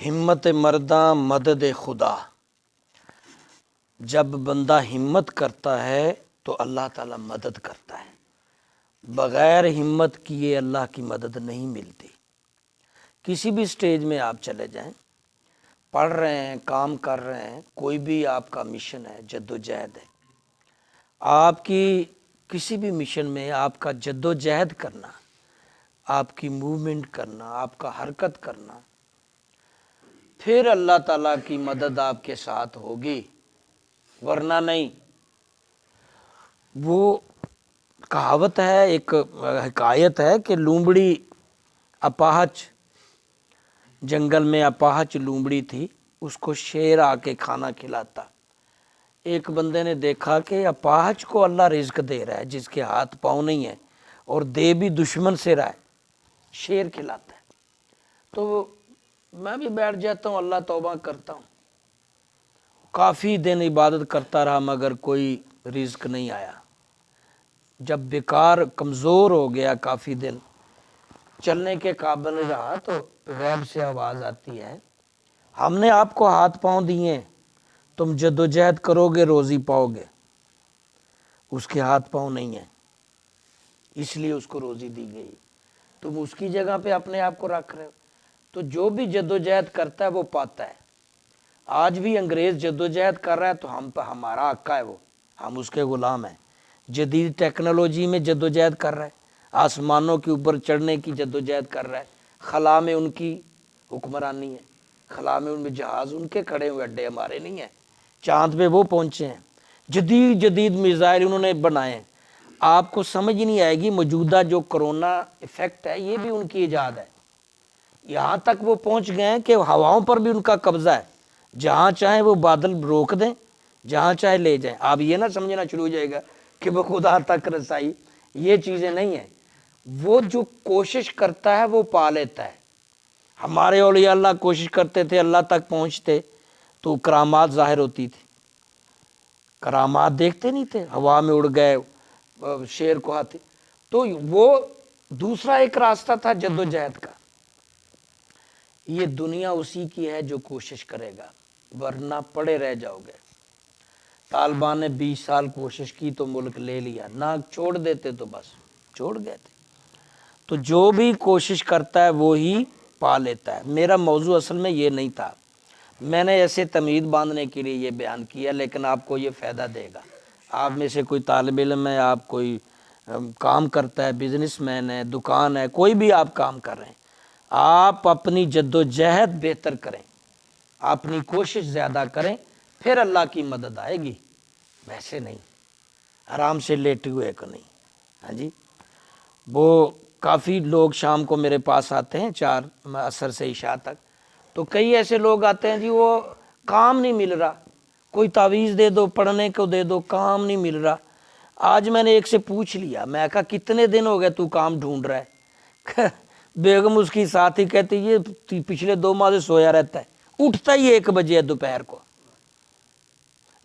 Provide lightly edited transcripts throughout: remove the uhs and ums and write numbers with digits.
ہمت مرداں مدد خدا۔ جب بندہ ہمت کرتا ہے تو اللہ تعالیٰ مدد کرتا ہے، بغیر ہمت کیے اللہ کی مدد نہیں ملتی۔ کسی بھی سٹیج میں آپ چلے جائیں، پڑھ رہے ہیں، کام کر رہے ہیں، کوئی بھی آپ کا مشن ہے، جد و جہد ہے، آپ کی کسی بھی مشن میں آپ کا جد و جہد کرنا، آپ کی موومنٹ کرنا، آپ کا حرکت کرنا، پھر اللہ تعالیٰ کی مدد آپ کے ساتھ ہوگی، ورنہ نہیں۔ وہ کہاوت ہے، ایک حکایت ہے کہ لومڑی اپاہج، جنگل میں اپاہج لومڑی تھی، اس کو شیر آ کے کھانا کھلاتا۔ ایک بندے نے دیکھا کہ اپاہج کو اللہ رزق دے رہا ہے جس کے ہاتھ پاؤں نہیں ہیں، اور دے بھی دشمن سے رہا ہے، شیر کھلاتا ہے۔ تو میں بھی بیٹھ جاتا ہوں، اللہ توبہ کرتا ہوں۔ کافی دن عبادت کرتا رہا مگر کوئی رزق نہیں آیا۔ جب بیکار کمزور ہو گیا، کافی دن چلنے کے قابل نہیں رہا، تو غیب سے آواز آتی ہے، ہم نے آپ کو ہاتھ پاؤں دیے، تم جد و جہد کرو گے روزی پاؤ گے۔ اس کے ہاتھ پاؤں نہیں ہیں، اس لیے اس کو روزی دی گئی، تم اس کی جگہ پہ اپنے آپ کو رکھ رہے ہو۔ تو جو بھی جد و جہد کرتا ہے وہ پاتا ہے۔ آج بھی انگریز جد و جہد کر رہا ہے تو ہم پہ ہمارا آقا ہے، وہ ہم اس کے غلام ہیں۔ جدید ٹیکنالوجی میں جد و جہد کر رہا ہے، آسمانوں کے اوپر چڑھنے کی جد و جہد کر رہا ہے، خلا میں ان کی حکمرانی ہے، خلا میں ان میں جہاز ان کے کھڑے ہوئے، اڈے ہمارے نہیں ہیں، چاند پہ وہ پہنچے ہیں، جدید جدید میزائل انہوں نے بنائے ہیں۔ آپ کو سمجھ نہیں آئے گی، موجودہ جو کرونا ایفیکٹ ہے یہ بھی ان کی ایجاد ہے۔ یہاں تک وہ پہنچ گئے ہیں کہ ہواؤں پر بھی ان کا قبضہ ہے، جہاں چاہیں وہ بادل روک دیں، جہاں چاہے لے جائیں۔ آپ یہ نہ سمجھنا شروع ہو جائے گا کہ وہ خدا تک رسائی، یہ چیزیں نہیں ہیں۔ وہ جو کوشش کرتا ہے وہ پا لیتا ہے۔ ہمارے اولیاء اللہ کوشش کرتے تھے، اللہ تک پہنچتے تو کرامات ظاہر ہوتی تھی۔ کرامات دیکھتے نہیں تھے، ہوا میں اڑ گئے، شیر کو ہاتھی۔ تو وہ دوسرا ایک راستہ تھا جد و جہد کا۔ یہ دنیا اسی کی ہے جو کوشش کرے گا، ورنہ پڑے رہ جاؤ گے۔ طالبان نے 20 سال کوشش کی تو ملک لے لیا، نہ چھوڑ دیتے تو بس چھوڑ گئے تھے۔ تو جو بھی کوشش کرتا ہے وہی پا لیتا ہے۔ میرا موضوع اصل میں یہ نہیں تھا، میں نے ایسے تمہید باندھنے کے لیے یہ بیان کیا، لیکن آپ کو یہ فائدہ دے گا۔ آپ میں سے کوئی طالب علم ہے، آپ کوئی کام کرتا ہے، بزنس مین ہے، دکان ہے، کوئی بھی آپ کام کر رہے ہیں، آپ اپنی جد و جہد بہتر کریں، اپنی کوشش زیادہ کریں، پھر اللہ کی مدد آئے گی، ویسے نہیں آرام سے لیٹے ہوئے کو نہیں۔ ہاں جی، وہ کافی لوگ شام کو میرے پاس آتے ہیں، 4 عصر سے عشاء تک، تو کئی ایسے لوگ آتے ہیں جی وہ کام نہیں مل رہا، کوئی تعویذ دے دو، پڑھنے کو دے دو، کام نہیں مل رہا۔ آج میں نے ایک سے پوچھ لیا، میں کہا کتنے دن ہو گئے تو کام ڈھونڈ رہا ہے؟ بیگم اس کی ساتھ ہی کہتی یہ پچھلے 2 ماہ سے سویا رہتا ہے، اٹھتا ہی 1 بجے ہے دوپہر کو۔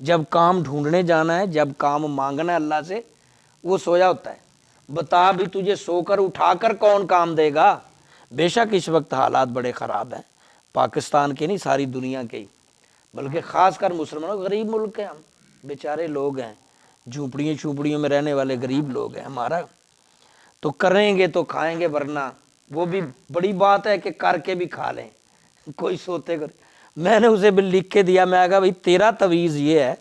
جب کام ڈھونڈنے جانا ہے، جب کام مانگنا ہے اللہ سے، وہ سویا ہوتا ہے۔ بتا بھی تجھے سو کر اٹھا کر کون کام دے گا؟ بے شک اس وقت حالات بڑے خراب ہیں، پاکستان کے نہیں ساری دنیا کے ہی، بلکہ خاص کر مسلمانوں، غریب ملک ہیں ہم، بیچارے لوگ ہیں، جھونپڑیوں میں رہنے والے غریب لوگ ہیں ہمارا۔ تو کریں گے تو کھائیں گے، ورنہ وہ بھی بڑی بات ہے کہ کر کے بھی کھا لیں، کوئی سوتے کر۔ میں نے اسے بھی لکھ کے دیا، میں کہا بھائی تیرا تویز یہ ہے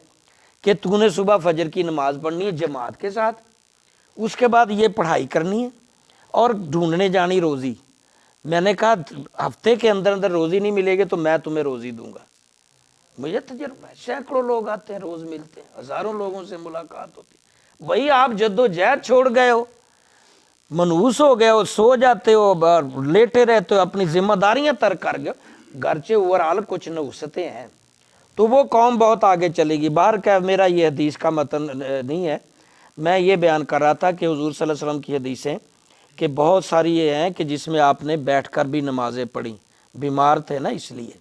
کہ تو نے صبح فجر کی نماز پڑھنی ہے جماعت کے ساتھ، اس کے بعد یہ پڑھائی کرنی ہے اور ڈھونڈنے جانی روزی۔ میں نے کہا ہفتے کے اندر اندر روزی نہیں ملے گی تو میں تمہیں روزی دوں گا۔ مجھے تجربہ ہے، سینکڑوں لوگ آتے ہیں، روز ملتے ہیں، ہزاروں لوگوں سے ملاقات ہوتی ہے۔ وہی آپ جد و جہد چھوڑ گئے ہو، منحوس ہو گئے ہو، سو جاتے ہو، لیٹے رہتے ہو، اپنی ذمہ داریاں ترک کر گئے ہو، گرچہ اوورآل کچھ نحوستیں ہیں، تو وہ قوم بہت آگے چلے گی۔ باہر کا میرا یہ حدیث کا متن نہیں ہے، میں یہ بیان کر رہا تھا کہ حضور صلی اللہ علیہ وسلم کی حدیثیں کہ بہت ساری یہ ہیں کہ جس میں آپ نے بیٹھ کر بھی نمازیں پڑھیں، بیمار تھے نا اس لیے۔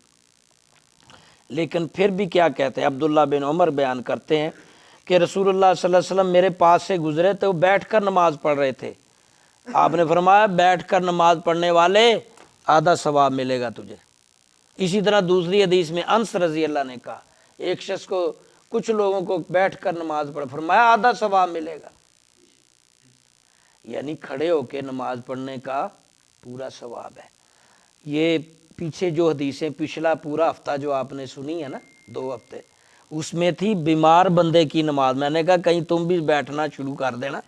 لیکن پھر بھی کیا کہتے ہیں، عبداللہ بن عمر بیان کرتے ہیں کہ رسول اللہ صلی اللہ علیہ وسلم میرے پاس سے گزرے تو وہ بیٹھ کر نماز پڑھ رہے تھے۔ آپ نے فرمایا بیٹھ کر نماز پڑھنے والے آدھا ثواب ملے گا تجھے، اسی طرح دوسری حدیث میں انس رضی اللہ نے کہا ایک شخص کو کچھ لوگوں کو بیٹھ کر نماز پڑھ، فرمایا آدھا ثواب ملے گا، یعنی کھڑے ہو کے نماز پڑھنے کا پورا ثواب ہے۔ یہ پیچھے جو حدیثیں پچھلا پورا ہفتہ جو آپ نے سنی ہے نا 2 ہفتے، اس میں تھی بیمار بندے کی نماز۔ میں نے کہا کہیں تم بھی بیٹھنا شروع کر دینا،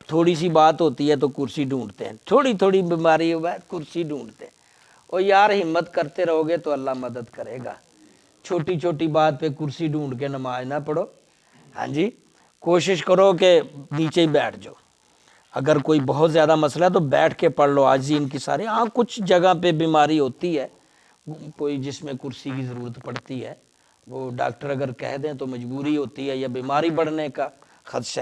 تھوڑی سی بات ہوتی ہے تو کرسی ڈھونڈتے ہیں، تھوڑی تھوڑی بیماری ہوا ہے کرسی ڈھونڈتے ہیں۔ اور یار ہمت کرتے رہو گے تو اللہ مدد کرے گا، چھوٹی چھوٹی بات پہ کرسی ڈھونڈ کے نماز نہ پڑھو۔ ہاں جی، کوشش کرو کہ نیچے ہی بیٹھ جاؤ۔ اگر کوئی بہت زیادہ مسئلہ ہے تو بیٹھ کے پڑھ لو عاجزی ان کی ساری۔ ہاں کچھ جگہ پہ بیماری ہوتی ہے کوئی جس میں کرسی کی ضرورت پڑتی ہے، وہ ڈاکٹر اگر کہہ دیں تو مجبوری ہوتی ہے یا بیماری بڑھنے کا خدشہ